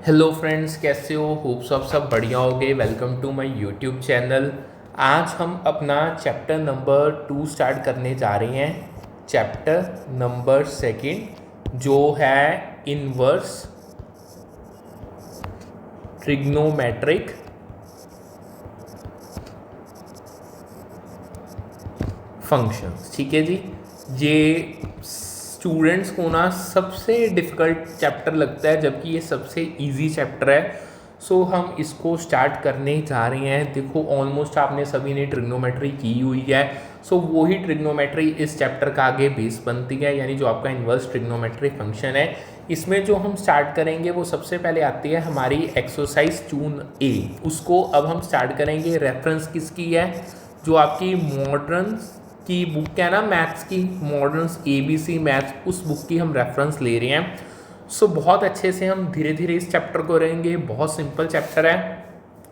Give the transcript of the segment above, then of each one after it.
Hello friends, कैसे हो? Hope सब बढ़िया होगे। Welcome to my YouTube channel. आज हम अपना चैप्टर नंबर 2 स्टार्ट करने जा रहे हैं। चैप्टर नंबर सेकंड जो है इनवर्स ट्रिग्नोमेट्रिक फंक्शंस। ठीक है जी। ये स्टूडेंट्स को ना सबसे डिफ़िकल्ट चैप्टर लगता है, जबकि ये सबसे इजी चैप्टर है। सो हम इसको स्टार्ट करने जा रहे हैं। देखो, ऑलमोस्ट आपने सभी ने ट्रिग्नोमेट्री की हुई है। सो वही ट्रिग्नोमेट्री इस चैप्टर का आगे बेस बनती है, यानी जो आपका इन्वर्स ट्रिग्नोमेट्री फंक्शन है। इसमें जो हम स्टार्ट करेंगे वो सबसे पहले आती है हमारी एक्सरसाइज 2A। उसको अब हम स्टार्ट करेंगे। रेफरेंस किसकी है? जो आपकी मॉडर्न की बुक है ना, मैथ्स की, मॉडर्न्स ABC मैथ्स, उस बुक की हम रेफरेंस ले रहे हैं। सो बहुत अच्छे से हम धीरे धीरे इस चैप्टर को रहेंगे। बहुत सिंपल चैप्टर है।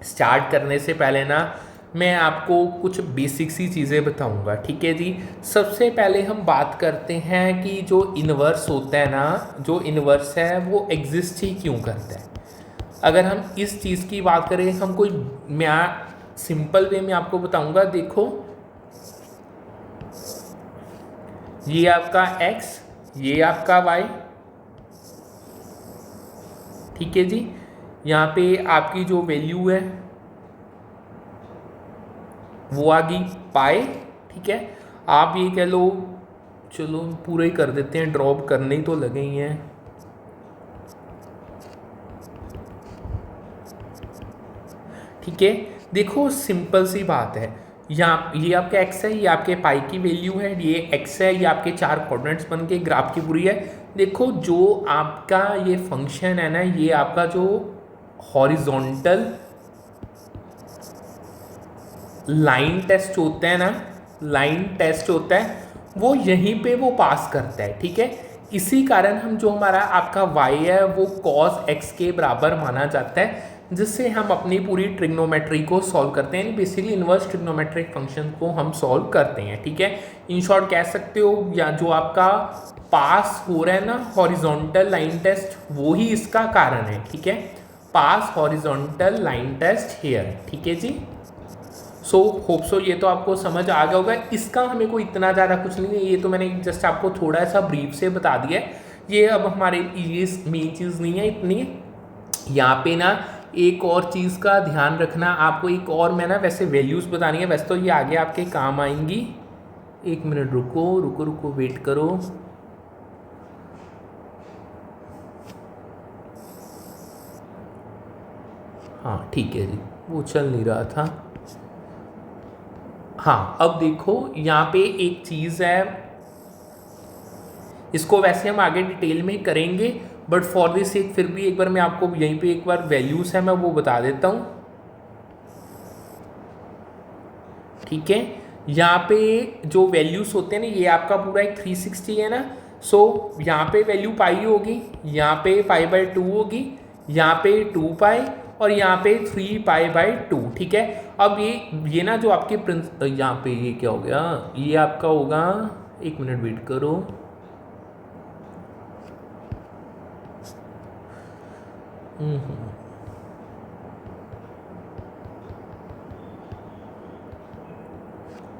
स्टार्ट करने से पहले ना मैं आपको कुछ बेसिक सी चीज़ें बताऊंगा। ठीक है जी। सबसे पहले हम बात करते हैं कि जो इन्वर्स होता है ना, जो इन्वर्स है वो एग्जिस्ट ही क्यों करता है। अगर हम इस चीज़ की बात करें, हम कोई मैं सिंपल वे में आपको बताऊंगा। देखो, ये आपका x, ये आपका y। ठीक है जी। यहाँ पे आपकी जो वैल्यू है वो आ गई पाई। ठीक है। आप ये कह लो, चलो पूरा ही कर देते हैं, ड्रॉप करने ही तो लगे ही हैं। ठीक है। देखो, सिंपल सी बात है। यहाँ ये आपका x है, ये आपके पाई की वैल्यू है। ये x है, ये आपके 4 कोऑर्डिनेट्स बन के ग्राफ की पूरी है। देखो, जो आपका ये फंक्शन है ना, ये आपका जो हॉरिजॉन्टल लाइन टेस्ट होता है ना, लाइन टेस्ट होता है, वो यहीं पे वो पास करता है। ठीक है। इसी कारण हम जो हमारा आपका y है वो cos x के बराबर माना जाता है, जिससे हम अपनी पूरी ट्रिग्नोमेट्री को सॉल्व करते हैं। बेसिकली इन्वर्स ट्रिग्नोमेट्रिक फंक्शन को हम सॉल्व करते हैं। ठीक है। इन शॉर्ट कह सकते हो, या जो आपका पास हो रहा है ना हॉरिजॉन्टल लाइन टेस्ट, वो ही इसका कारण है। ठीक है। पास हॉरिजॉन्टल लाइन टेस्ट हेयर। ठीक है जी। सो होप सो ये तो आपको समझ आ गया होगा। इसका हमें कोई इतना ज़्यादा कुछ नहीं है, ये तो मैंने जस्ट आपको थोड़ा सा ब्रीफ से बता दिया है। ये अब हमारे ये मेन चीज़ नहीं है इतनी। यहाँ पे ना एक और चीज़ का ध्यान रखना आपको, एक और मैं ना वैसे वैल्यूज़ बतानी है। वैसे तो ये आगे आपके काम आएंगी। एक मिनट रुको रुको रुको, वेट करो। हाँ ठीक है जी, वो चल नहीं रहा था। हाँ, अब देखो यहाँ पे एक चीज़ है, इसको वैसे हम आगे डिटेल में करेंगे, बट फॉर दिस सेक फिर भी एक बार मैं आपको यहीं पे एक बार वैल्यूज़ है मैं वो बता देता हूँ। ठीक है। यहाँ पे जो वैल्यूज़ होते हैं ना, ये आपका पूरा एक 360 है ना। सो यहाँ पे वैल्यू पाई होगी, यहाँ पे पाई/2 होगी, यहाँ पे 2 पाई, और यहाँ पे 3 पाई/2। ठीक है। अब ये ना जो आपके यहाँ पे ये क्या हो गया, ये आपका होगा, एक मिनट वेट करो।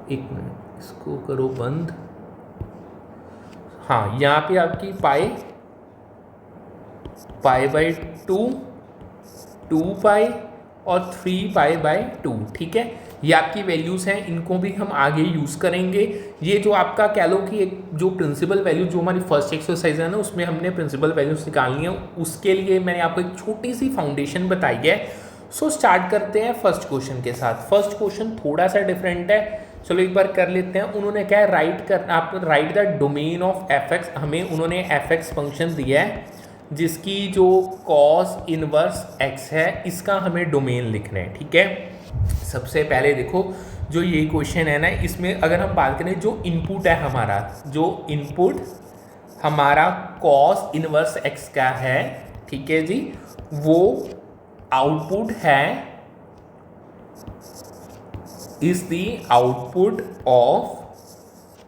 एक मिनट, इसको करो बंद। हाँ, यहाँ पे आपकी पाई/2, 2 पाई और 3 पाई/2। ठीक है। ये आपकी वैल्यूज़ हैं, इनको भी हम आगे यूज़ करेंगे। ये जो आपका कह लो कि एक जो प्रिंसिपल वैल्यू, जो हमारी फर्स्ट एक्सरसाइज है ना, उसमें हमने प्रिंसिपल वैल्यूज निकालनी है। उसके लिए मैंने आपको एक छोटी सी फाउंडेशन बताई है। सो स्टार्ट करते हैं फर्स्ट क्वेश्चन के साथ। फर्स्ट क्वेश्चन थोड़ा सा डिफरेंट है, चलो एक बार कर लेते हैं। उन्होंने क्या है, आप right the domain of f(x). हमें उन्होंने f(x) फंक्शन दिया है, जिसकी जो cos इनवर्स x है, इसका हमें डोमेन लिखना है। ठीक है। सबसे पहले देखो, जो ये क्वेश्चन है ना, इसमें अगर हम बात करें, जो इनपुट है हमारा, जो इनपुट हमारा cos इनवर्स x का है, ठीक है जी, वो आउटपुट है, is the output of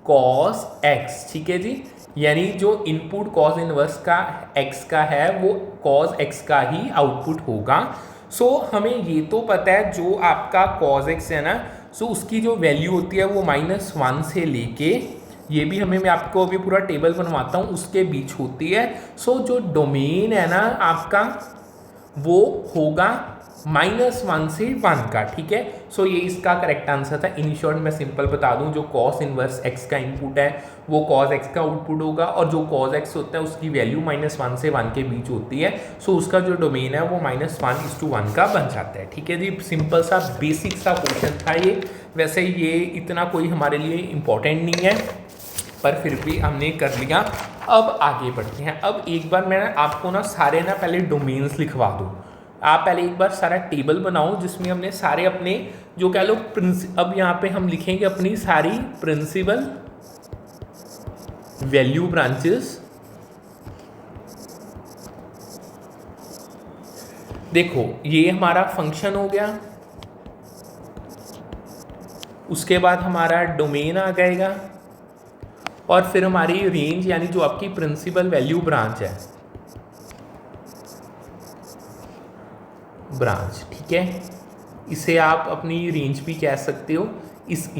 cos x। ठीक है जी। यानी जो इनपुट कॉज इनवर्स का x का है वो कॉज x का ही आउटपुट होगा। सो हमें ये तो पता है जो आपका कॉज x है ना, सो उसकी जो वैल्यू होती है वो -1 से लेके, ये भी मैं आपको अभी पूरा टेबल बनवाता हूँ, उसके बीच होती है। सो जो डोमेन है ना आपका वो होगा -1 से 1 का, ठीक है। सो ये इसका करेक्ट आंसर था। इन शॉर्ट मैं सिंपल बता दूं, जो कॉस इनवर्स x का इनपुट है वो कॉस x का आउटपुट होगा, और जो कॉस x होता है उसकी वैल्यू -1 से 1 के बीच होती है। सो उसका जो डोमेन है वो -1:1 का बन जाता है, ठीक है जी। सिंपल सा बेसिक सा क्वेश्चन था ये। वैसे ये इतना कोई हमारे लिए इम्पोर्टेंट नहीं है, पर फिर भी हमने कर लिया। अब आगे बढ़ते हैं। अब एक बार मैं आपको ना सारे ना पहले डोमेन्स लिखवा दूँ। आप पहले एक बार सारा टेबल बनाओ जिसमें हमने सारे अपने जो कह लो अब यहाँ पे हम लिखेंगे अपनी सारी प्रिंसिपल वैल्यू ब्रांचेस। देखो ये हमारा फंक्शन हो गया, उसके बाद हमारा डोमेन आ जाएगा, और फिर हमारी रेंज यानी जो आपकी प्रिंसिपल वैल्यू ब्रांच है, ब्रांच, ठीक है। इसे आप अपनी रेंज भी कह सकते हो।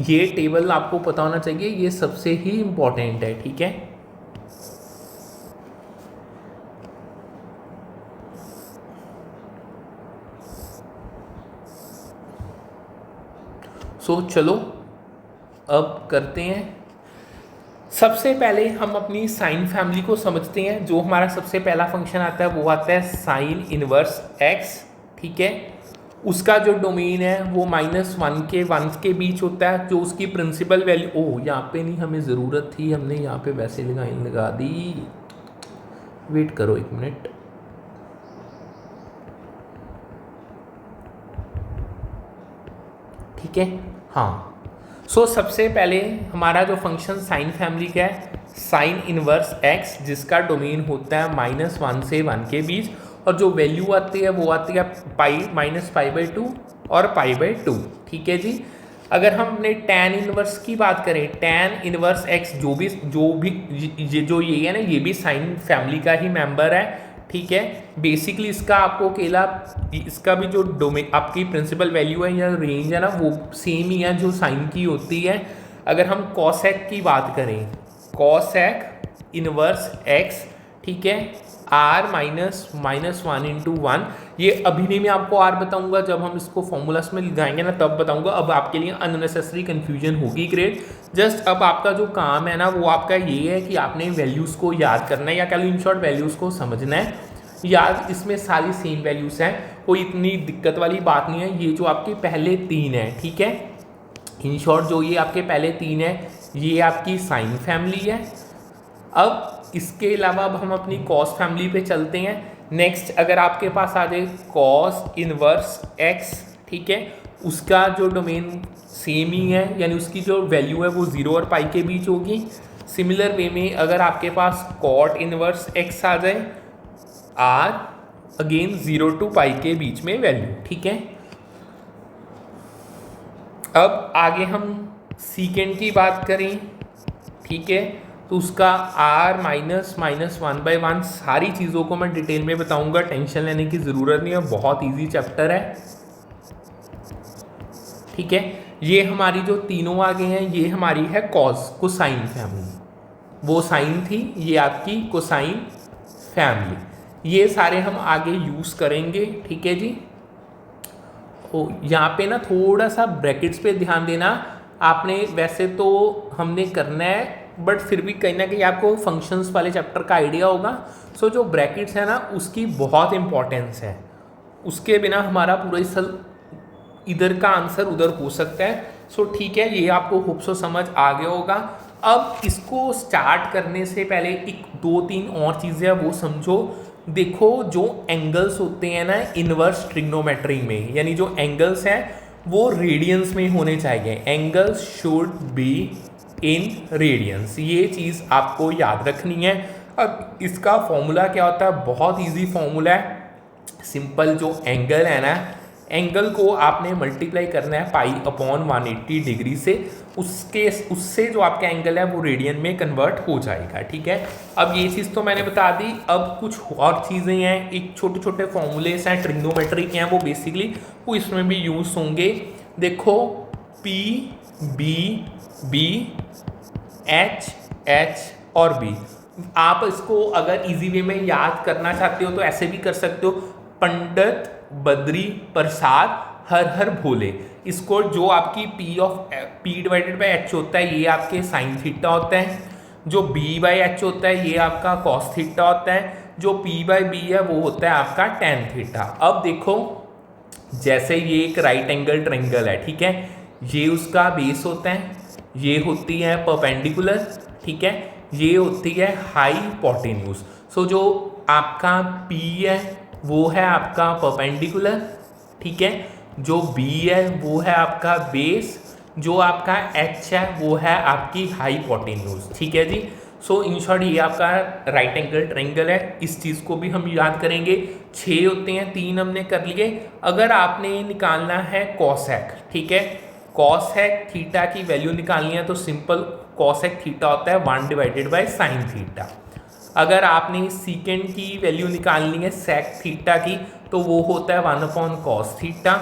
ये टेबल आपको पता होना चाहिए, ये सबसे ही इम्पोर्टेंट है, ठीक है। सो चलो अब करते हैं। सबसे पहले हम अपनी साइन फैमिली को समझते हैं। जो हमारा सबसे पहला फंक्शन आता है वो आता है साइन इनवर्स x, ठीक है। उसका जो डोमेन है वो -1 के 1 के बीच होता है। जो उसकी प्रिंसिपल वैल्यू, ओह यहाँ पे नहीं हमें ज़रूरत थी, हमने यहाँ पे वैसे लगा दी। वेट करो 1 मिनट। ठीक है, हाँ। सो सबसे पहले हमारा जो फंक्शन साइन फैमिली का है, साइन इनवर्स x, जिसका डोमेन होता है -1 से 1 के बीच, और जो वैल्यू आती है वो आती है -π/2 और π/2, ठीक है जी। अगर हम अपने tan इनवर्स की बात करें, tan इनवर्स x जो ये है ना, ये भी साइन फैमिली का ही मेंबर है, ठीक है। बेसिकली इसका आपको केला, इसका भी जो डोमेन आपकी प्रिंसिपल वैल्यू है या रेंज है ना, वो सेम ही है जो साइन की होती है। अगर हम कॉसेक की बात करें, कॉसेक इनवर्स x, ठीक है, r -1 ये अभी नहीं, मैं आपको r बताऊंगा जब हम इसको फॉर्मूलास में लगाएंगे ना, तब बताऊंगा। अब आपके लिए अननेसेसरी कन्फ्यूजन होगी ग्रेट। जस्ट अब आपका जो काम है ना वो आपका ये है कि आपने वैल्यूज़ को याद करना है, या कह लो इन शॉर्ट वैल्यूज़ को समझना है। याद इसमें सारी सेम वैल्यूज़ हैं, कोई इतनी दिक्कत वाली बात नहीं है। ये जो आपके पहले 3 है, ठीक है, इन शॉर्ट जो ये आपके पहले 3 है ये आपकी साइन फैमिली है। अब इसके अलावा अब हम अपनी कॉस फैमिली पे चलते हैं। नेक्स्ट अगर आपके पास आ जाए कॉस इनवर्स x, ठीक है, उसका जो डोमेन सेम ही है, यानी उसकी जो वैल्यू है वो 0 और पाई के बीच होगी। सिमिलर वे में अगर आपके पास कॉट इनवर्स x आ जाए, r अगेन 0 to पाई के बीच में वैल्यू, ठीक है। अब आगे हम सीकेंड की बात करें, ठीक है, तो उसका r -1/1, सारी चीज़ों को मैं डिटेल में बताऊंगा, टेंशन लेने की ज़रूरत नहीं है, बहुत इजी चैप्टर है, ठीक है। ये हमारी जो तीनों आगे हैं ये हमारी है कॉस कोसाइन फैमिली, वो साइन थी, ये आपकी कोसाइन फैमिली। ये सारे हम आगे यूज़ करेंगे, ठीक है जी। ओ यहाँ पे ना थोड़ा सा ब्रैकेट्स पे ध्यान देना आपने, वैसे तो हमने करना है बट फिर भी कहीं ना कहीं आपको फंक्शंस वाले चैप्टर का आइडिया होगा। सो जो ब्रैकेट्स है ना उसकी बहुत इंपॉर्टेंस है, उसके बिना हमारा पूरा इस इधर का आंसर उधर हो सकता है। सो ठीक है, ये आपको होप सो समझ आ गया होगा। अब इसको स्टार्ट करने से पहले एक 2-3 और चीज़ें वो समझो। देखो जो एंगल्स होते हैं ना इनवर्स ट्रिग्नोमेट्री में, यानी जो एंगल्स हैं वो रेडियंस में होने चाहिए। Angles should be in radiance, ये चीज़ आपको याद रखनी है। अब इसका फॉर्मूला क्या होता है, बहुत इजी फॉर्मूला है, सिंपल। जो एंगल है ना, एंगल को आपने मल्टीप्लाई करना है पाई अपॉन 180 डिग्री से, उससे जो आपका एंगल है वो रेडियन में कन्वर्ट हो जाएगा। ठीक है, अब ये चीज़ तो मैंने बता दी। अब कुछ और चीज़ें हैं, एक छोटे छोटे फॉर्मूलेस हैं ट्रिग्नोमेट्री के हैं, वो बेसिकली वो इसमें भी यूज़ होंगे। देखो P B B H H और B, आप इसको अगर इजी वे में याद करना चाहते हो तो ऐसे भी कर सकते हो, पंडित बद्री प्रसाद हर हर भोले। इसको जो आपकी P डिवाइडेड बाई H होता है ये आपके साइन थीटा होता है, जो B बाई H होता है ये आपका कॉस थीटा होता है, जो P बाई B है वो होता है आपका टेन थीटा। अब देखो जैसे ये एक राइट एंगल ट्रायंगल है, ठीक है, ये उसका बेस होता है, ये होती है परपेंडिकुलर, ठीक है, ये होती है हाइपोटेन्यूज। सो जो आपका P है वो है आपका परपेंडिकुलर, ठीक है, जो B है वो है आपका बेस, जो आपका H है वो है आपकी हाइपोटेन्यूज। ठीक है जी। सो इन शॉर्ट ये आपका राइट एंगल ट्रायंगल है, इस चीज़ को भी हम याद करेंगे। 6 होते हैं, 3 हमने कर लिए। अगर आपने निकालना है कॉसेक, ठीक है, कॉसेक थीटा की वैल्यू निकालनी है तो सिंपल कॉसेक थीटा होता है 1 डिवाइडेड बाय साइन थीटा। अगर आपने सीकेंड की वैल्यू निकालनी है सेक थीटा की तो वो होता है 1 अपॉन कॉस थीटा।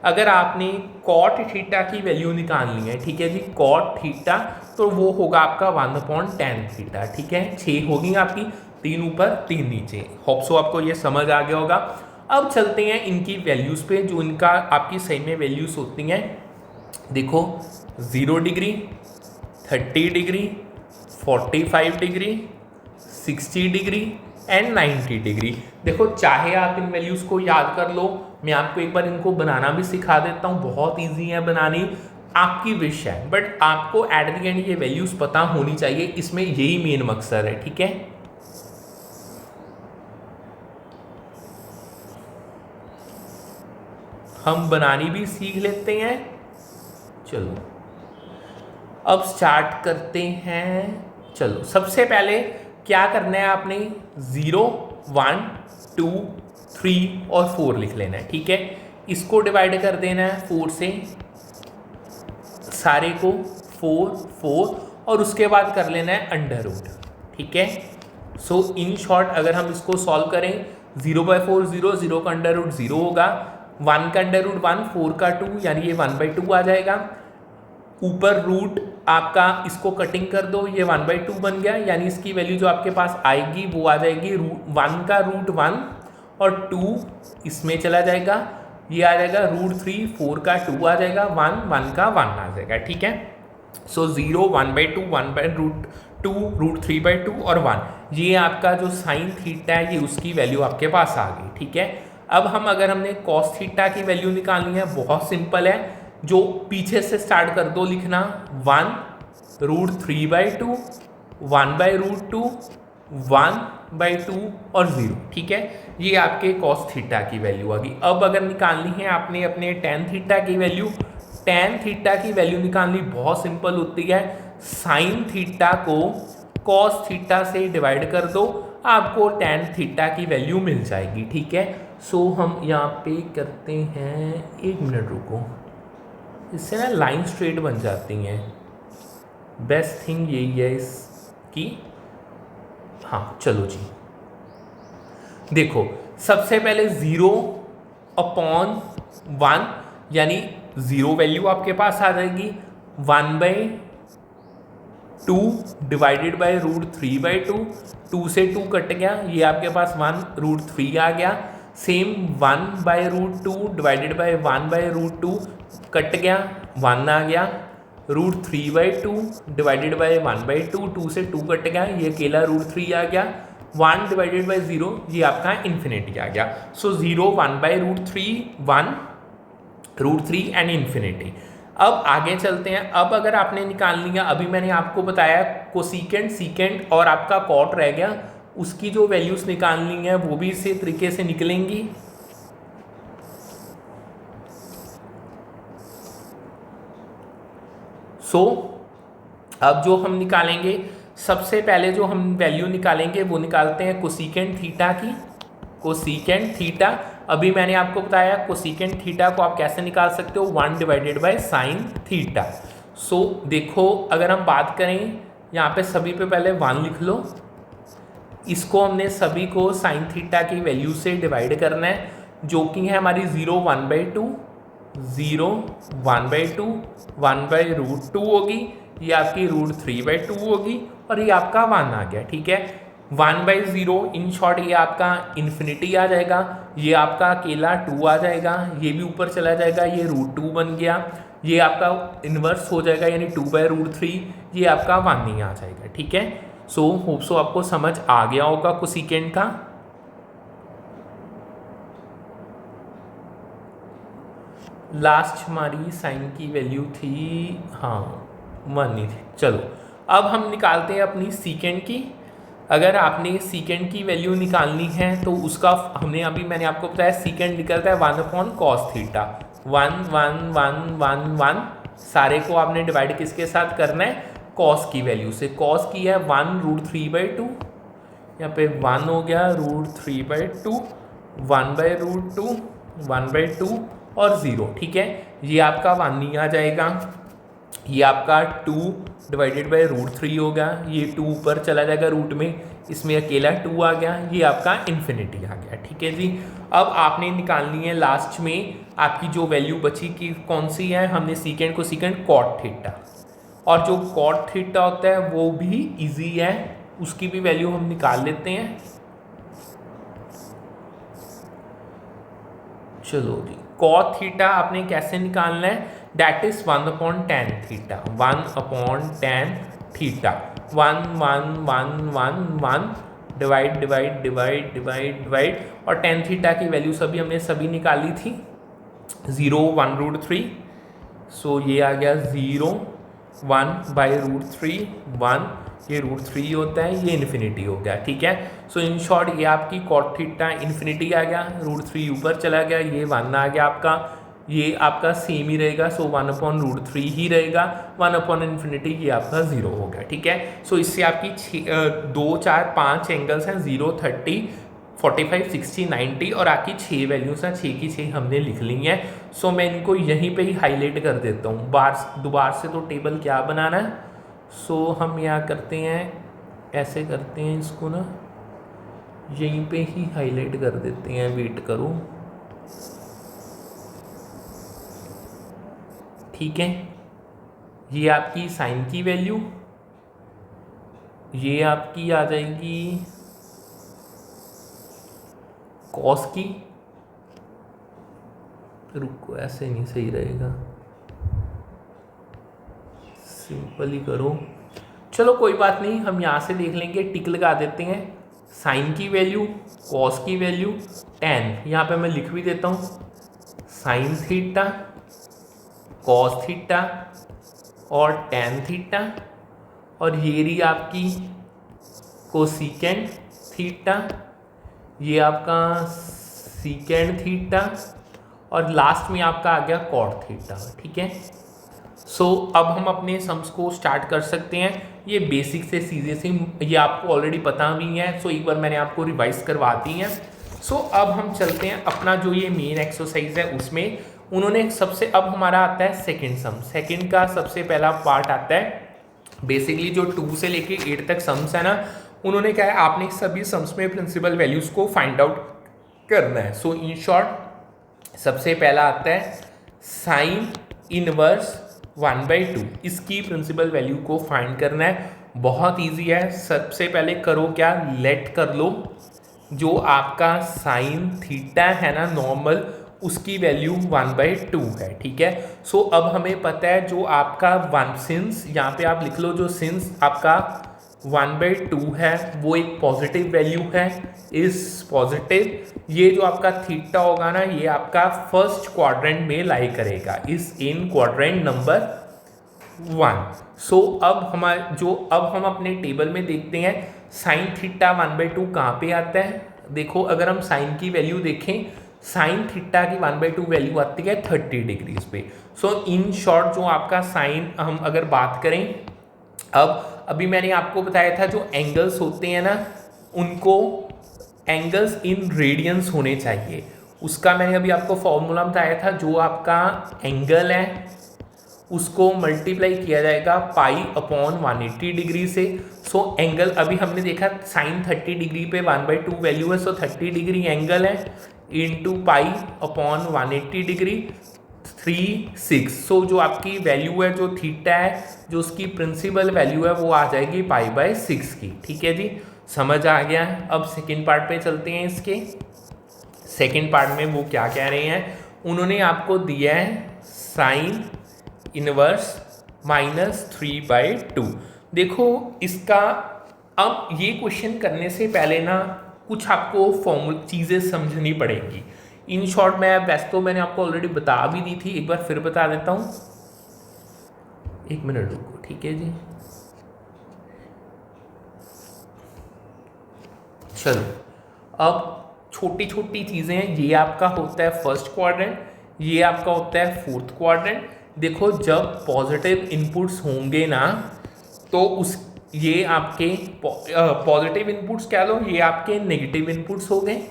अगर आपने कॉट थीटा की वैल्यू निकालनी है, ठीक है जी, कॉट थीटा, तो वो होगा आपका 1 अपॉन टेन थीटा। ठीक है, 6 होगी आपकी, 3 ऊपर 3 नीचे। होप सो आपको ये समझ आ गया होगा। अब चलते हैं इनकी वैल्यूज़ पे, जो इनका आपकी सही में वैल्यूज़ होती हैं। देखो 0 degree, 30 degree, 45 degree, 60 degree and 90 degree. देखो चाहे आप इन वैल्यूज़ को याद कर लो, मैं आपको एक बार इनको बनाना भी सिखा देता हूँ, बहुत इजी है बनानी, आपकी विश है, बट आपको एट द एंड ये वैल्यूज़ पता होनी चाहिए, इसमें यही मेन मकसद है। ठीक है, हम बनानी भी सीख लेते हैं। चलो अब स्टार्ट करते हैं। चलो सबसे पहले क्या करना है, आपने 0 1 2 3 और 4 लिख लेना है। ठीक है, इसको डिवाइड कर देना है 4 से, सारे को 4 4, और उसके बाद कर लेना है अंडर रूट। ठीक है, सो इन शॉर्ट अगर हम इसको सॉल्व करें, 0/4 0, 0 का अंडर रूट 0 होगा, 1 का अंडर रूट 1, 4 का 2, यानी ये 1/2 आ जाएगा। ऊपर रूट आपका इसको कटिंग कर दो, ये 1/2 बन गया, यानी इसकी वैल्यू जो आपके पास आएगी वो आ जाएगी 1 का रूट 1 और 2 इसमें चला जाएगा, ये आ जाएगा √3, 4 का 2 आ जाएगा, 1 का 1 आ जाएगा। ठीक है, सो 0 1/2 1/√2 √3/2 और 1, ये आपका जो साइन थीटा है ये उसकी वैल्यू आपके पास आ गई। ठीक है, अब हम अगर हमने कॉस थीटा की वैल्यू निकालनी है, बहुत सिंपल है, जो पीछे से स्टार्ट कर दो लिखना, 1 √3/2 1/√2 1/2 और 0। ठीक है, ये आपके कॉस थीटा की वैल्यू आ गई। अब अगर निकालनी है आपने अपने टेन थीटा की वैल्यू, टेन थीटा की वैल्यू निकालनी बहुत सिंपल होती है, साइन थीटा को कॉस थीटा से डिवाइड कर दो, आपको टेन थीटा की वैल्यू मिल जाएगी। ठीक है, सो हम यहाँ पे करते हैं, 1 मिनट रुको, इससे ना लाइन स्ट्रेट बन जाती हैं, बेस्ट थिंग यही है इसकी। हाँ चलो जी, देखो सबसे पहले 0/1, यानी 0 वैल्यू आपके पास आ जाएगी, 1/2 डिवाइडेड बाय √3/2, 2 से 2 कट गया, ये आपके पास 1 √3 आ गया। सेम 1/√2 डिवाइडेड बाय 1/√2 कट गया, 1 आ गया, √3/2 डिवाइडेड बाय 1/2, 2 से 2 कट गया, ये अकेला √3 आ गया, 1 डिवाइडेड बाय 0, ये आपका इन्फिनिटी आ गया। सो 0 1/√3 1 √3 एंड इन्फिनिटी। अब आगे चलते हैं। अब अगर आपने निकालनी है, अभी मैंने आपको बताया कोसिकेंट, सीकेंट और आपका कॉट रह गया, उसकी जो वैल्यूज निकालनी है वो भी इसी तरीके से निकलेंगी। सो अब जो हम निकालेंगे, सबसे पहले जो हम वैल्यू निकालेंगे वो निकालते हैं कोसिकेंट थीटा की, कोसिकेंट थीटा। अभी मैंने आपको बताया कोसिकेंट थीटा को आप कैसे निकाल सकते हो, 1 डिवाइडेड बाय साइन थीटा। सो देखो अगर हम बात करें यहाँ पे सभी पे पहले 1 लिख लो, इसको हमने सभी को साइन थीटा की वैल्यू से डिवाइड करना है, जो कि है हमारी 0 1/2, 0 1/2, 1/√2 होगी, ये आपकी √3/2 होगी और ये आपका 1 आ गया। ठीक है, 1/0 इन शॉर्ट ये आपका इन्फिनिटी आ जाएगा, ये आपका अकेला 2 आ जाएगा, ये भी ऊपर चला जाएगा, ये √2 बन गया, ये आपका इन्वर्स हो जाएगा यानी 2/√3, ये आपका 1 ही आ जाएगा। ठीक है, सो होप सो आपको समझ आ गया होगा कोसिकेंट का। लास्ट हमारी साइन की वैल्यू थी, हाँ 1 ही थी। चलो अब हम निकालते हैं अपनी सीकेंट की। अगर आपने सीकेंट की वैल्यू निकालनी है तो उसका मैंने आपको बताया सीकेंट निकलता है 1/cos थीटा, 1 1 1 1 1, सारे को आपने डिवाइड किसके साथ करना है, कॉस की वैल्यू से। कॉस की है 1√3/2, यहाँ पे 1 हो गया, √3/2, 1/√2, 1/2 और 0। ठीक है, ये आपका 1 ही आ जाएगा, ये आपका 2 डिवाइडेड बाय √3 होगा, ये 2 ऊपर चला जाएगा रूट में, इसमें अकेला 2 आ गया, ये आपका इन्फिनिटी आ गया। ठीक है जी, अब आपने निकालनी है लास्ट में आपकी जो वैल्यू बची की कौन सी है, हमने सीकेंट को सीकेंट कॉट थीटा, और जो कॉट थीटा होता है वो भी इजी है, उसकी भी वैल्यू हम निकाल लेते हैं। चलो जी, कॉट थीटा आपने कैसे निकालना है, that is 1/tan theta, 1/tan theta, 1 1 1 1 1 divide divide divide divide divide, और tan थीटा की वैल्यू हमने निकाली थी 0 1√3, सो ये आ गया 0 1/√3 1, ये √3 होता है, ये इन्फिनिटी हो गया। ठीक है, सो इन शॉर्ट ये आपकी कॉट थीटा इन्फिनिटी आ गया, √3 ऊपर चला गया, ये 1 आ गया आपका, ये आपका सेम ही रहेगा, सो 1/√3 ही रहेगा, 1/∞ ये आपका 0 हो गया। ठीक है, सो इससे आपकी 2 4 5 एंगल्स हैं, 0 30 45 60 90, और आपकी 6 वैल्यूज हैं, 6 की 6 हमने लिख ली हैं। सो मैं इनको यहीं पे ही हाईलाइट कर देता हूँ, दोबारा से तो टेबल क्या बनाना है, सो हम यहाँ करते हैं, ऐसे करते हैं इसको ना, यहीं पे ही हाईलाइट कर देते हैं, वेट करो। ठीक है, ये आपकी साइन की वैल्यू, ये आपकी आ जाएगी कॉस की, रुको ऐसे नहीं सही रहेगा, सिंपल ही करो, चलो कोई बात नहीं, हम यहाँ से देख लेंगे, टिक लगा देते हैं, साइन की वैल्यू, कॉस की वैल्यू, tan, यहाँ पे मैं लिख भी देता हूँ साइन थीटा, कॉस थीटा और tan थीटा, और ये रही आपकी कोसिकेंट थीटा, ये आपका सीकेंट थीटा, और लास्ट में आपका आ गया कॉट थीटा। ठीक है, सो अब हम अपने सम्स को स्टार्ट कर सकते हैं। ये बेसिक से सीधे से ये आपको ऑलरेडी पता भी है, सो एक बार मैंने आपको रिवाइज करवा दी है। सो अब हम चलते हैं अपना जो ये मेन एक्सरसाइज है उसमें, उन्होंने सबसे, अब हमारा आता है सेकंड सम, सेकंड का सबसे पहला पार्ट आता है बेसिकली जो 2 से लेके 8 तक सम्स है ना, उन्होंने क्या है, आपने सभी सम्स में प्रिंसिपल वैल्यूज को फाइंड आउट करना है। सो इन शॉर्ट सबसे पहला आता है साइन इनवर्स 1/2, इसकी प्रिंसिपल वैल्यू को फाइंड करना है, बहुत इजी है। सबसे पहले करो क्या, लेट कर लो जो आपका साइन थीटा है ना नॉर्मल, उसकी वैल्यू 1/2 है। ठीक है, सो अब हमें पता है जो आपका 1, सिंस यहाँ पे आप लिख लो, जो सिंस आपका 1/2 है वो एक पॉजिटिव वैल्यू है, इस पॉजिटिव, ये जो आपका थीटा होगा ना, ये आपका फर्स्ट क्वाड्रेंट में लाई करेगा, इस इन क्वाड्रेंट नंबर 1। सो अब हम अपने टेबल में देखते हैं साइन थीटा 1/2 कहाँ पे आता है। देखो अगर हम साइन की वैल्यू देखें, साइन थीटा की 1/2 वैल्यू आती है 30 डिग्रीज पे। सो इन शॉर्ट जो आपका साइन, हम अगर बात करें, अब अभी मैंने आपको बताया था जो एंगल्स होते हैं ना, उनको एंगल्स इन रेडियंस होने चाहिए, उसका मैंने अभी आपको फॉर्मूला बताया था, जो आपका एंगल है उसको मल्टीप्लाई किया जाएगा पाई अपॉन 180 डिग्री से। सो एंगल अभी हमने देखा साइन 30 डिग्री पे 1/2 वैल्यू है, सो 30 डिग्री एंगल है इंटू पाई अपॉन 180 डिग्री 36। सो जो आपकी वैल्यू है, जो थीटा है, जो उसकी प्रिंसिपल वैल्यू है, वो आ जाएगी पाई/6 की। ठीक है जी, समझ आ गया है। अब सेकेंड पार्ट पे चलते हैं। इसके सेकेंड पार्ट में वो क्या कह रहे हैं, उन्होंने आपको दिया है साइन इनवर्स -3/2। देखो इसका, अब ये क्वेश्चन करने से पहले ना कुछ आपको फॉर्मूल चीज़ें समझनी पड़ेंगी। इन शॉर्ट मैं वैसे तो मैंने आपको ऑलरेडी बता भी दी थी, एक बार फिर बता देता हूँ। एक मिनट रुको, ठीक है जी। चलो, अब छोटी छोटी चीज़ें हैं। ये आपका होता है फर्स्ट क्वाड्रेंट, ये आपका होता है फोर्थ क्वाड्रेंट। देखो जब पॉजिटिव इनपुट्स होंगे ना, तो उस ये आपके पॉजिटिव इनपुट्स क्या लो, ये आपके नेगेटिव इनपुट्स हो गए।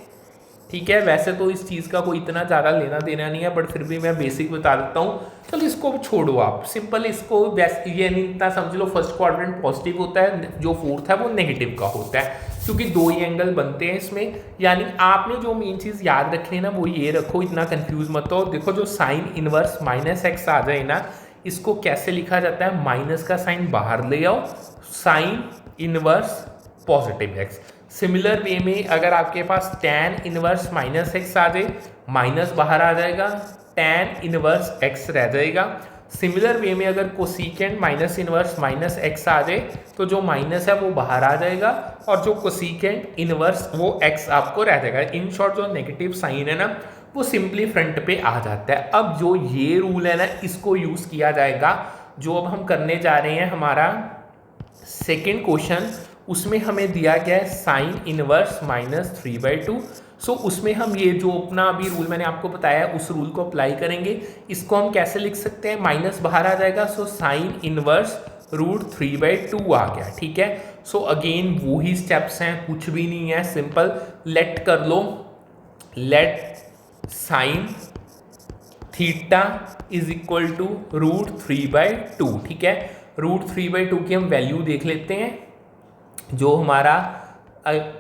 ठीक है, वैसे तो इस चीज़ का कोई इतना ज़्यादा लेना देना नहीं है, बट फिर भी मैं बेसिक बता देता हूँ। चलो इसको छोड़ो आप, सिंपल इसको ये नहीं इतना समझ लो। फर्स्ट क्वाड्रेंट पॉजिटिव होता है, जो फोर्थ है वो नेगेटिव का होता है, क्योंकि दो ही एंगल बनते हैं इसमें। यानी आपने जो मेन चीज़ याद रखनी है ना, वो ये रखो, इतना कंफ्यूज मत हो। देखो जो साइन इनवर्स -x आ जाए ना, इसको कैसे लिखा जाता है, माइनस का साइन बाहर ले आओ, sine inverse positive x। Similar way में अगर आपके पास tan इनवर्स -x आ जाए, माइनस बाहर आ जाएगा, tan इनवर्स x रह जाएगा। सिमिलर वे में अगर कोसिकेंट माइनस इनवर्स -x आ जाए, तो जो माइनस है वो बाहर आ जाएगा, और जो कोसिकेंट इनवर्स वो x आपको रह जाएगा। इन शॉर्ट जो नेगेटिव साइन है ना, वो सिंपली फ्रंट पे आ जाता है। अब जो ये रूल है ना, इसको यूज़ किया जाएगा। जो अब हम करने जा रहे हैं हमारा सेकेंड क्वेश्चन, उसमें हमें दिया गया है साइन इनवर्स -3/2। सो उसमें हम ये जो अपना अभी रूल मैंने आपको बताया है, उस रूल को अप्लाई करेंगे। इसको हम कैसे लिख सकते हैं, माइनस बाहर आ जाएगा, सो साइन इनवर्स √3/2 आ गया। ठीक है, सो अगेन वो ही स्टेप्स हैं, कुछ भी नहीं है, सिंपल लेट कर लो। Let sine theta is equal to √3/2। ठीक है, √3/2 की हम वैल्यू देख लेते हैं। जो हमारा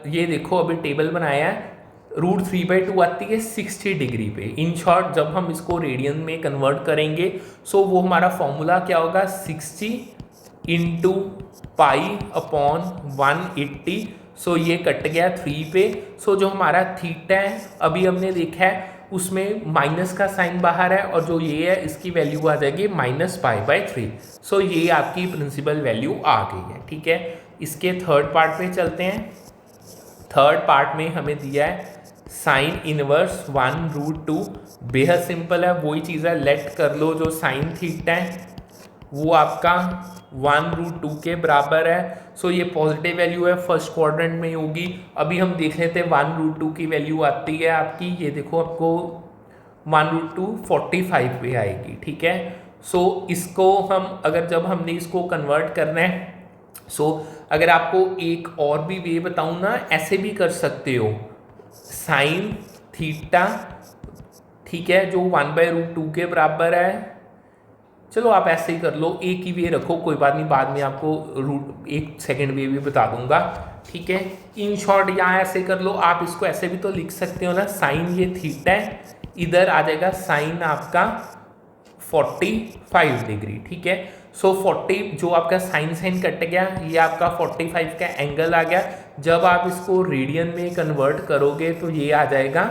ये देखो अभी टेबल बनाया है, √3/2 आती है 60 डिग्री पे। इन शॉर्ट जब हम इसको रेडियन में कन्वर्ट करेंगे, सो वो हमारा फॉर्मूला क्या होगा, 60 इंटू पाई अपॉन 180। सो ये कट गया 3 पे। सो जो हमारा थीटा है, अभी हमने देखा है उसमें माइनस का साइन बाहर है, और जो ये है इसकी वैल्यू आ जाएगी -π/3। सो ये आपकी प्रिंसिपल वैल्यू आ गई है। ठीक है, इसके थर्ड पार्ट पे चलते हैं। थर्ड पार्ट में हमें दिया है साइन इनवर्स 1√2। बेहद सिंपल है, वही चीज़ है, लेट कर लो। जो साइन थीटा है वो आपका 1√2 के बराबर है। सो ये पॉजिटिव वैल्यू है, फर्स्ट क्वाड्रेंट में होगी। अभी हम देख लेते हैं 1√2 की वैल्यू आती है आपकी, ये देखो आपको 1√2 45 पे आएगी। ठीक है, सो इसको हम अगर जब हमने इसको कन्वर्ट करना है, सो अगर आपको एक और भी वे बताऊँ ना, ऐसे भी कर सकते हो, साइन थीटा, ठीक है, जो 1/√2 के बराबर है। चलो आप ऐसे ही कर लो, एक ही वे रखो, कोई बात नहीं, बाद में आपको एक सेकंड वे भी बता दूंगा। ठीक है, इन शॉर्ट यहाँ ऐसे कर लो। आप इसको ऐसे भी तो लिख सकते हो ना, साइन ये थीटा है, इधर आ जाएगा साइन आपका 45 डिग्री। ठीक है, सो 40 जो आपका साइन कट गया, ये आपका 45 का एंगल आ गया। जब आप इसको रेडियन में कन्वर्ट करोगे तो ये आ जाएगा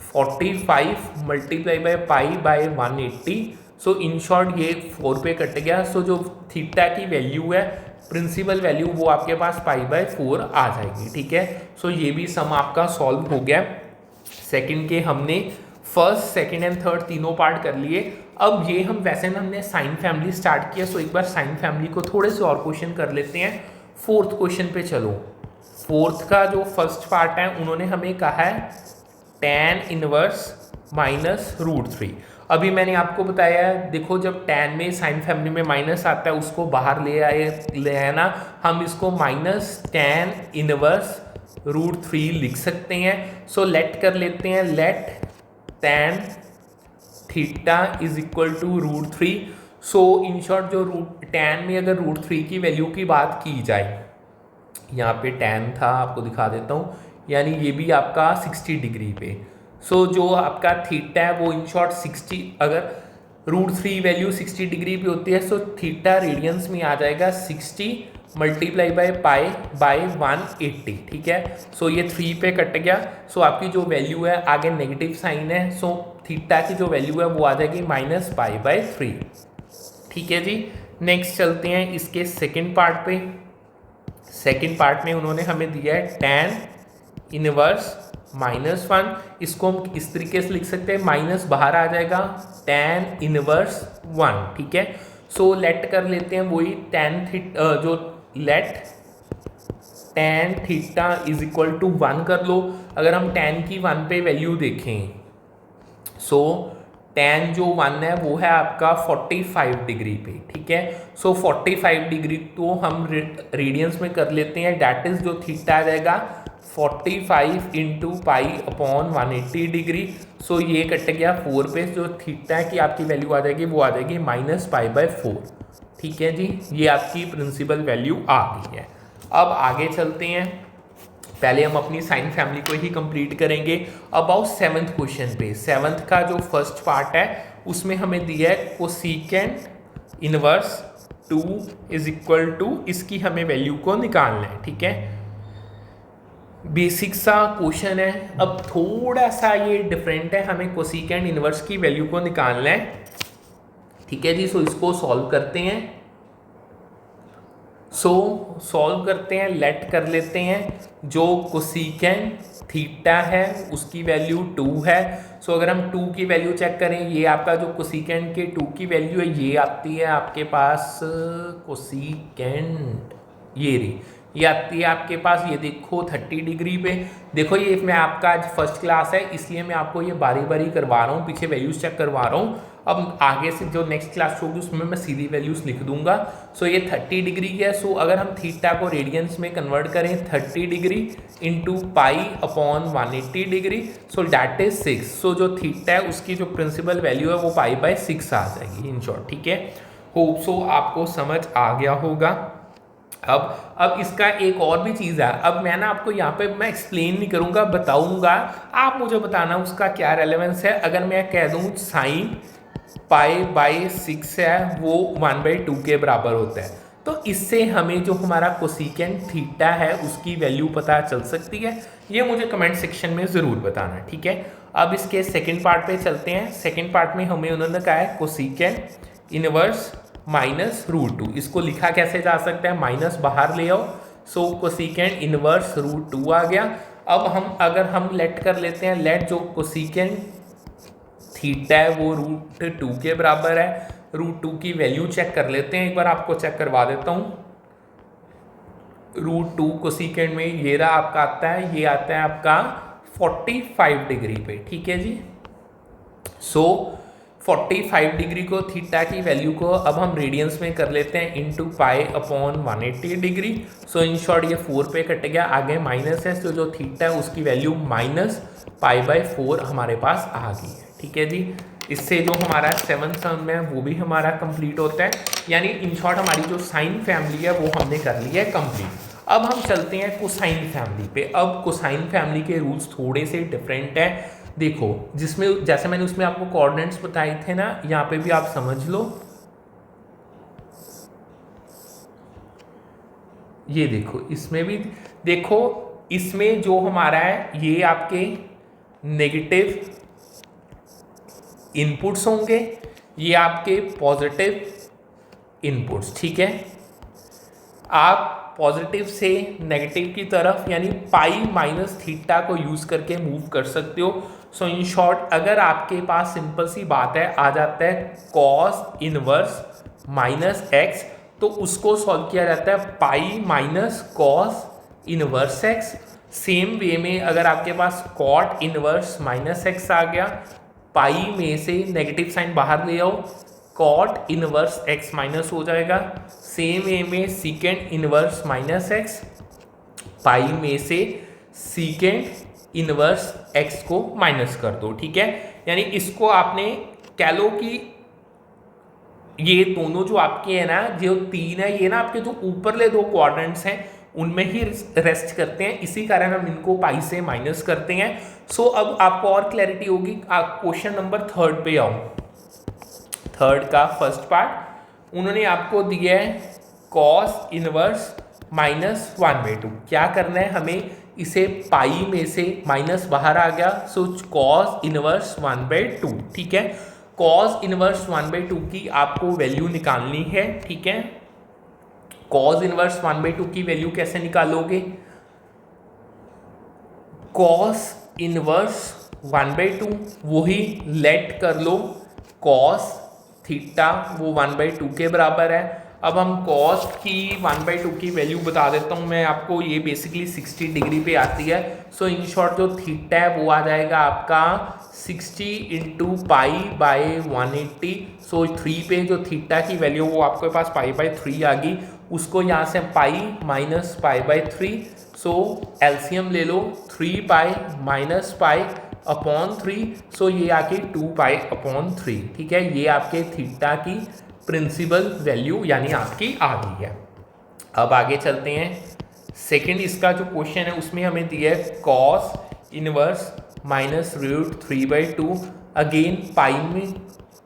45 × π/180। सो इन शॉर्ट ये 4 पे कट गया। सो जो थीटा की वैल्यू है, प्रिंसिपल वैल्यू, वो आपके पास π/4 आ जाएगी। ठीक है, सो ये भी सम आपका सॉल्व हो गया। सेकंड के हमने फर्स्ट, सेकंड एंड थर्ड तीनों पार्ट कर लिए। अब ये हम वैसे ना हमने साइन फैमिली स्टार्ट किया, सो एक बार साइन फैमिली को थोड़े से और क्वेश्चन कर लेते हैं। फोर्थ क्वेश्चन पे चलो। फोर्थ का जो फर्स्ट पार्ट है, उन्होंने हमें कहा है tan इनवर्स -√3। अभी मैंने आपको बताया है, देखो जब tan में साइन फैमिली में माइनस आता है, उसको बाहर ले आना, हम इसको -tan इनवर्स √3 लिख सकते हैं। सो लेट कर लेते हैं, let tan theta is equal to √3। So in short जो tan में अगर √3 की वैल्यू की बात की जाए, यहाँ पे tan था, आपको दिखा देता हूँ, यानी ये भी आपका 60 डिग्री पे। सो जो आपका थीटा है वो इन शॉर्ट 60, अगर √3 वैल्यू 60 डिग्री पे होती है, सो थीटा रेडियंस में आ जाएगा 60 मल्टीप्लाई बाय पाई बाय 180, ठीक है। सो ये 3 पे कट गया। सो आपकी जो वैल्यू है, आगे नेगेटिव साइन है, सो थीटा की जो वैल्यू है वो आ जाएगी -π/3, ठीक है जी। नेक्स्ट चलते हैं इसके सेकेंड पार्ट पे। सेकेंड पार्ट में उन्होंने हमें दिया है tan इनवर्स -1। इसको हम इस तरीके से लिख सकते हैं, माइनस बाहर आ जाएगा tan इनवर्स 1, ठीक है। सो लेट कर लेते हैं वही जो let tan theta is equal to 1 कर लो। अगर हम tan की 1 पे वैल्यू देखें, सो tan जो 1 है वो है आपका 45 डिग्री पे, ठीक है। सो 45 डिग्री तो हम रेडियंस में कर लेते हैं, डैट इज जो थीटा आ जाएगा 45 इंटू π/180 डिग्री। सो ये कट गया 4 पे, जो थीटा की आपकी वैल्यू आ जाएगी वो आ जाएगी -π/4, ठीक है जी। ये आपकी प्रिंसिपल वैल्यू आ गई है। अब आगे चलते हैं, पहले हम अपनी साइन फैमिली को ही कंप्लीट करेंगे। अबाउट 7th क्वेश्चन पे, 7th का जो फर्स्ट पार्ट है उसमें हमें दिया है cosecant inverse 2 is equal to, इसकी हमें वैल्यू को निकालना है, ठीक है। बेसिक सा क्वेश्चन है। अब थोड़ा सा ये डिफरेंट है, हमें कोसेकेंट इनवर्स की वैल्यू को निकालना है, ठीक है जी। सो इसको सॉल्व करते हैं। सॉल्व करते हैं, लेट कर लेते हैं, जो कोसेकेंट थीटा है उसकी वैल्यू 2 है। सो अगर हम 2 की वैल्यू चेक करें, ये आपका जो कोसेकेंट के 2 की वैल्यू है ये आती है आपके पास कोसेकेंट, ये आती है आपके पास, ये देखो 30 डिग्री पे। देखो ये मैं आपका आज फर्स्ट क्लास है इसलिए मैं आपको ये बारी बारी करवा रहा हूँ, पीछे वैल्यूज चेक करवा रहा हूँ। अब आगे से जो नेक्स्ट क्लास होगी उसमें मैं सीधी वैल्यूज लिख दूंगा। सो ये 30 डिग्री है। सो अगर हम थीटा को रेडियंस में कन्वर्ट करें, 30 degree into π/180 degree, so that is 6। So जो थीटा है उसकी जो प्रिंसिपल वैल्यू है वो π/6 आ जाएगी इन शॉर्ट, ठीक है। होप सो आपको समझ आ गया होगा। अब इसका एक और भी चीज़ है, अब मैं ना आपको यहाँ पे मैं एक्सप्लेन नहीं करूँगा, बताऊँगा, आप मुझे बताना उसका क्या रेलेवेंस है। अगर मैं कह दूँ साइन π/6 है वो 1/2 के बराबर होता है, तो इससे हमें जो हमारा कोसेकेंट थीटा है उसकी वैल्यू पता चल सकती है। ये मुझे कमेंट सेक्शन में ज़रूर बताना, ठीक है। अब इसके सेकेंड पार्ट पे चलते हैं। सेकेंड पार्ट में हमें उन्होंने कहा है कोसेकेंट इनवर्स -√2। इसको लिखा कैसे जा सकता है, माइनस बाहर ले आओ। सो कोसेकेंट इनवर्स √2 आ गया। अब अगर हम लेट कर लेते हैं, लेट जो कोसेकेंट थीटा है वो √2 के बराबर है। √2 की वैल्यू चेक कर लेते हैं, एक बार आपको चेक करवा देता हूँ। √2 कोसेकेंट में ये रहा आपका आता है, ये आता है आपका 45 डिग्री पे, ठीक है जी। सो 45 डिग्री को थीटा की वैल्यू को अब हम रेडियंस में कर लेते हैं into π/180 degree. So in short ये 4 पे कट गया, आगे माइनस है, तो जो थीटा है उसकी वैल्यू -π/4 हमारे पास आ गई है, ठीक है जी। इससे जो हमारा 7th सम है वो भी हमारा कंप्लीट होता है, यानी इन शॉर्ट हमारी जो साइन फैमिली है वो हमने कर ली है कंप्लीट। अब हम चलते हैं कोसाइन फैमिली पे। अब कोसाइन फैमिली के रूल्स थोड़े से डिफरेंट है। देखो जिसमें जैसे मैंने उसमें आपको कोऑर्डिनेट्स बताए थे ना, यहाँ पे भी आप समझ लो, ये देखो इसमें भी देखो, इसमें जो हमारा है ये आपके नेगेटिव इनपुट्स होंगे, ये आपके पॉजिटिव इनपुट्स, ठीक है। आप पॉजिटिव से नेगेटिव की तरफ यानी π-θ को यूज करके मूव कर सकते हो। सो इन शॉर्ट अगर आपके पास सिंपल सी बात है, आ जाता है cos इनवर्स -x, तो उसको सॉल्व किया जाता है π - cos inverse x। Same way में अगर आपके पास cot इनवर्स -x आ गया, पाई में से नेगेटिव साइन बाहर ले आओ, cot इनवर्स x माइनस हो जाएगा। सेम वे में सेकेंड इनवर्स -x, पाई में से सीकेंड इनवर्स एक्स को माइनस कर दो, ठीक है। यानी इसको आपने कह लो कि ये दोनों जो आपके है ना, जो तीन है, ये ना आपके जो ऊपरले दो क्वाड्रेंट्स हैं उनमें ही रेस्ट करते हैं, इसी कारण हम इनको पाई से माइनस करते हैं। सो अब आपको और क्लैरिटी होगी। आप क्वेश्चन नंबर 3 पे आओ। 3 का फर्स्ट पार्ट उन्होंने आपको दिया है कॉस इनवर्स -1/2। क्या करना है हमें, इसे पाई में से माइनस बाहर आ गया, सो कॉस इनवर्स 1/2, ठीक है। कॉस इनवर्स 1/2 की आपको वैल्यू निकालनी है, ठीक है। कॉस इनवर्स 1/2 की वैल्यू कैसे निकालोगे, कॉस इनवर्स 1/2 वही लेट कर लो कॉस थीटा, वो 1/2 के बराबर है। अब हम कॉस की 1/2 की वैल्यू बता देता हूँ मैं आपको, ये बेसिकली 60 डिग्री पे आती है। सो इन शॉर्ट जो थीटा है वो आ जाएगा आपका 60 × π/180। सो 3 पे जो थीटा की वैल्यू वो आपके पास π/3 आ गई, उसको यहाँ से पाई माइनस π/3। सो एलसीएम ले लो, 3π - π/3। सो ये आके 2π/3, ठीक है। ये आपके थीटा की प्रिंसिपल वैल्यू यानी आपकी आ गई है। अब आगे चलते हैं। सेकंड इसका जो क्वेश्चन है उसमें हमें दिया है कॉस इनवर्स -√3/2। अगेन पाई में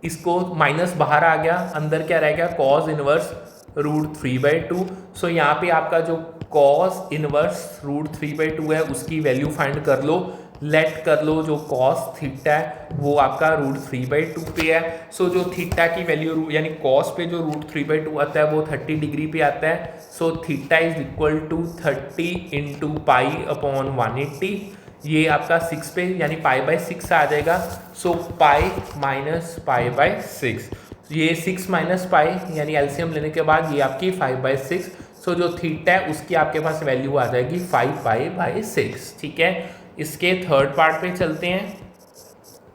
इसको माइनस बाहर आ गया, अंदर क्या रह गया, कॉस इनवर्स √3/2। सो यहाँ पे आपका जो कॉस इनवर्स √3/2 है उसकी वैल्यू फाइंड कर लो, लेट कर लो जो कॉस थीटा है वो आपका √3/2 पे है। सो जो थीटा की वैल्यू यानी कॉस पे जो √3/2 आता है वो 30 डिग्री पे आता है। So theta is equal to 30 × π/180। ये आपका 6 पे यानी π/6 आ जाएगा। सो पाई माइनस π/6, ये 6 - π यानी एलसीएम लेने के बाद ये आपकी 5/6। सो जो थीटा है उसकी आपके पास वैल्यू आ जाएगी 5π/6, ठीक है। इसके थर्ड पार्ट पे चलते हैं।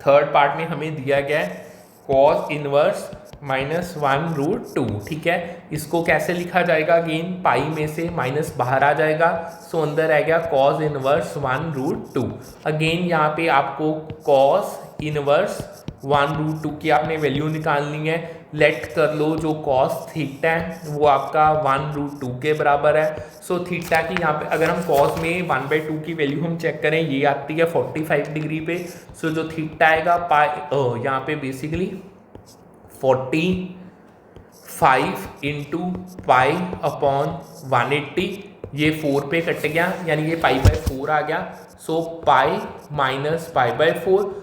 थर्ड पार्ट में हमें दिया गया है कॉस इनवर्स -1√2, ठीक है। इसको कैसे लिखा जाएगा, अगेन पाई में से माइनस बाहर आ जाएगा, सो अंदर आ गया कॉस इनवर्स 1√2। अगेन यहाँ पे आपको कॉस इनवर्स 1√2 की आपने वैल्यू निकालनी है, लेट कर लो जो कॉस थीटा है वो आपका 1√2 के बराबर है। सो थीटा की यहाँ पे अगर हम कॉस में 1/2 की वैल्यू हम चेक करें, ये आती है 45 डिग्री पे। सो जो थीटा आएगा यहाँ पे बेसिकली 45 × π/180, ये 4 पे कट गया यानी ये π/4 आ गया। सो पाई माइनस π/4,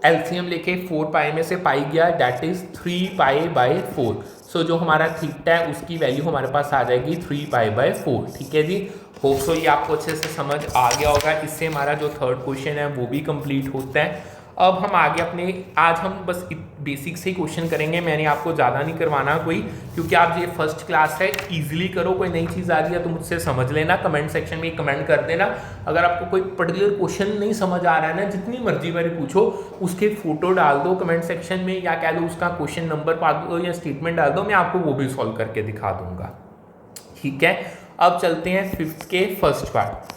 एलसीएम लेके 4π में से पाई गया, दैट इज 3π/4। सो जो हमारा थीटा है उसकी वैल्यू हमारे पास आ जाएगी 3π/4, ठीक है जी। होप सो ये आपको अच्छे से समझ आ गया होगा। इससे हमारा जो थर्ड क्वेश्चन है वो भी कंप्लीट होता है। अब हम आगे अपने आज हम बस बेसिक से ही क्वेश्चन करेंगे, मैंने आपको ज़्यादा नहीं करवाना कोई, क्योंकि आप ये फर्स्ट क्लास है, इजीली करो। कोई नई चीज़ आ रही है तो मुझसे समझ लेना, कमेंट सेक्शन में कमेंट कर देना। अगर आपको कोई पर्टिकुलर क्वेश्चन नहीं समझ आ रहा है ना, जितनी मर्जी बार पूछो, उसके फोटो डाल दो कमेंट सेक्शन में, या कह दो उसका क्वेश्चन नंबर पा दो या स्टेटमेंट डाल दो, मैं आपको वो भी सॉल्व करके दिखा दूंगा, ठीक है। अब चलते हैं फिफ्थ के फर्स्ट पार्ट।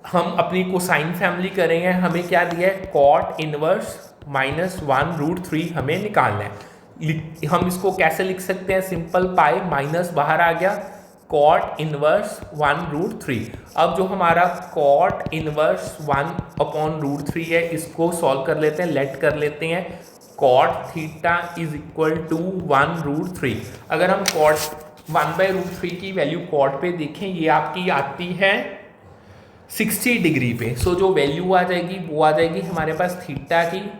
हम अपनी कोसाइन फैमिली करेंगे, हमें क्या दिया है, कॉट इनवर्स -1√3 हमें निकालना है। हम इसको कैसे लिख सकते हैं, सिंपल पाई माइनस बाहर आ गया, कॉट इनवर्स 1√3। अब जो हमारा कॉट इनवर्स 1/√3 है इसको सॉल्व कर लेते हैं, लेट कर लेते हैं cot theta is equal to 1√3। अगर हम कॉट 1/√3 की वैल्यू कॉट पे देखें, ये आपकी आती है 60 डिग्री पे। सो जो वैल्यू आ जाएगी वो आ जाएगी हमारे पास थीटा की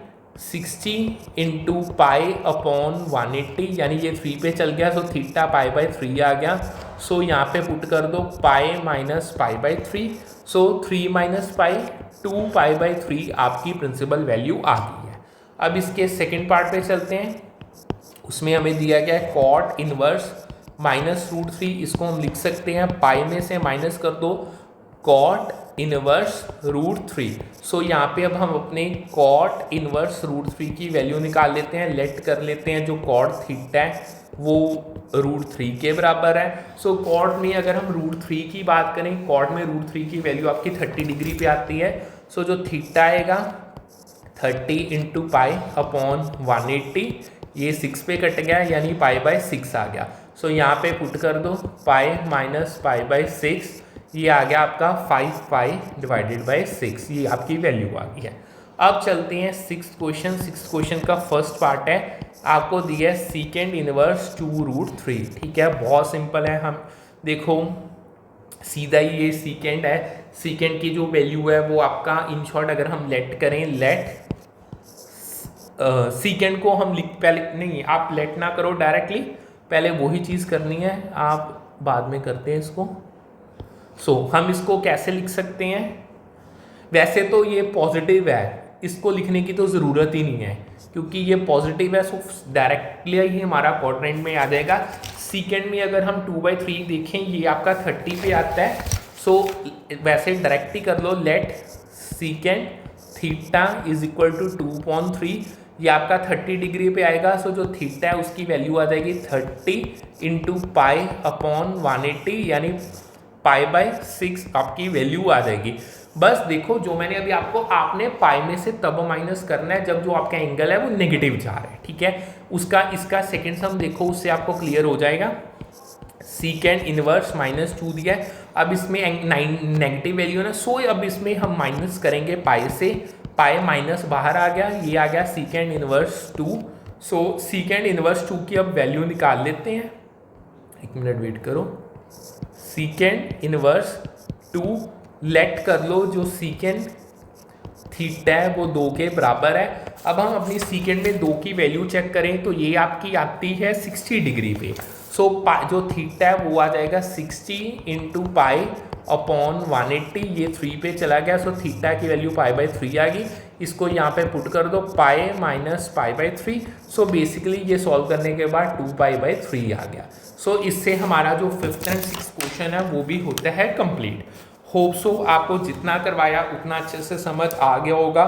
60 × π/180, यानी ये 3 पे चल गया, सो थीटा π/3 आ गया। सो यहाँ पे पुट कर दो पाई माइनस π/3। सो 3 - π 2π/3 आपकी प्रिंसिपल वैल्यू आ गई है। अब इसके सेकेंड पार्ट पे चलते हैं, उसमें हमें दिया गया है कॉट इनवर्स -√3। इसको हम लिख सकते हैं पाई में से माइनस कर दो कॉट इनवर्स √3। सो यहाँ पे अब हम अपने कॉट इनवर्स √3 की वैल्यू निकाल लेते हैं, लेट कर लेते हैं जो कॉट थीटा है वो √3 के बराबर है। सो कॉड में अगर हम √3 की बात करें, कॉड में √3 की वैल्यू आपकी 30 डिग्री पे आती है। सो जो थीटा आएगा 30 इंटू पाई अपॉन 180, ये 6 पे कट गया यानी पाई/6 आ गया। सो यहाँ पे पुट कर दो पाई माइनस पाई/6, ये आ गया आपका 5 पाई डिवाइडेड बाई 6, ये आपकी वैल्यू आ गई है। अब चलते हैं सिक्स्थ क्वेश्चन का फर्स्ट पार्ट है, आपको दिया है सीकेंड इनवर्स 2√3। ठीक है, बहुत सिंपल है। हम देखो सीधा ही ये सीकेंड है, सीकेंड की जो वैल्यू है वो आपका इन शॉर्ट अगर हम लेट करें, लेट सीकेंड को हम पहले नहीं, आप लेट ना करो डायरेक्टली, पहले वही चीज़ करनी है, आप बाद में करते हैं इसको। सो हम इसको कैसे लिख सकते हैं, वैसे तो ये पॉजिटिव है, इसको लिखने की तो ज़रूरत ही नहीं है क्योंकि ये पॉजिटिव है। सो डायरेक्टली ही हमारा क्वाड्रेंट में आ जाएगा। सीकेंड में अगर हम 2/3 देखें, ये आपका 30 पे आता है। सो वैसे डायरेक्ट ही कर लो, let secant theta is equal to 2/3, ये आपका 30 डिग्री पे आएगा। सो जो थीटा है उसकी वैल्यू आ जाएगी 30 इंटू पाई अपॉन 180 यानी पाई/6 आपकी वैल्यू आ जाएगी। बस देखो जो मैंने अभी आपने पाई में से तब माइनस करना है जब जो आपका एंगल है वो नेगेटिव जा रहा है। ठीक है, उसका इसका सेकेंड सम देखो, उससे आपको क्लियर हो जाएगा। सीकेंड इनवर्स -2 दिया है, अब इसमें नेगेटिव वैल्यू है ना, सो अब इसमें हम माइनस करेंगे पाई से, पाई माइनस बाहर आ गया, ये आ गया सीकेंड इनवर्स 2। सो सीकेंड इनवर्स 2 की अब वैल्यू निकाल लेते हैं, एक मिनट वेट करो। सीकेंड इनवर्स 2 लेट कर लो, जो सीकेंड थीटा है वो 2 के बराबर है। अब हम अपनी सीकेंड में 2 की वैल्यू चेक करें तो ये आपकी आती है 60 डिग्री पे। सो जो थीटा है वो आ जाएगा 60 इंटू पाई अपॉन 180, ये 3 पे चला गया। सो थीटा की वैल्यू पाई/3 आ गई, इसको यहाँ पे पुट कर दो पाई माइनस पाई/3। सो बेसिकली ये सॉल्व करने के बाद 2 पाई/3 आ गया। सो इससे हमारा जो 5th एंड 6th क्वेश्चन है वो भी होता है कंप्लीट। होप सो आपको जितना करवाया उतना अच्छे से समझ आ गया होगा।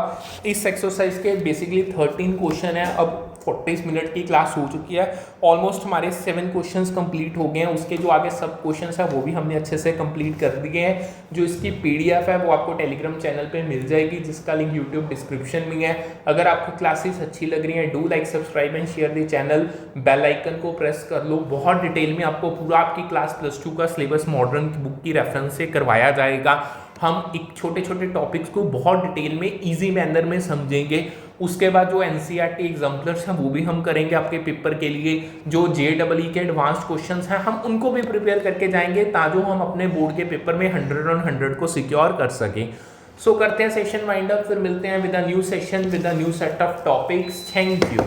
इस एक्सरसाइज के बेसिकली 13 क्वेश्चन है, अब 40 मिनट की क्लास हो चुकी है, ऑलमोस्ट हमारे 7 क्वेश्चंस कंप्लीट हो गए हैं। उसके जो आगे सब क्वेश्चंस है वो भी हमने अच्छे से कंप्लीट कर दिए हैं। जो इसकी PDF है वो आपको टेलीग्राम चैनल पे मिल जाएगी, जिसका लिंक यूट्यूब डिस्क्रिप्शन में है। अगर आपको क्लासेस अच्छी लग रही हैं, do like subscribe and share the channel, bell icon को प्रेस कर लो। बहुत डिटेल में आपको पूरा आपकी क्लास +2 का सिलेबस मॉडर्न बुक की रेफरेंस से करवाया जाएगा। हम एक छोटे छोटे टॉपिक्स को बहुत डिटेल में ईजी मैनर में समझेंगे। उसके बाद जो NCERT एग्जाम्पलर्स हैं वो भी हम करेंगे आपके पेपर के लिए। जो JEE के एडवांस्ड क्वेश्चंस हैं हम उनको भी प्रिपेयर करके जाएंगे, ताकि हम अपने बोर्ड के पेपर में 100 on 100 को सिक्योर कर सकें। सो करते हैं सेशन वाइंड अप, फिर मिलते हैं with a new session with a new set of topics. Thank you.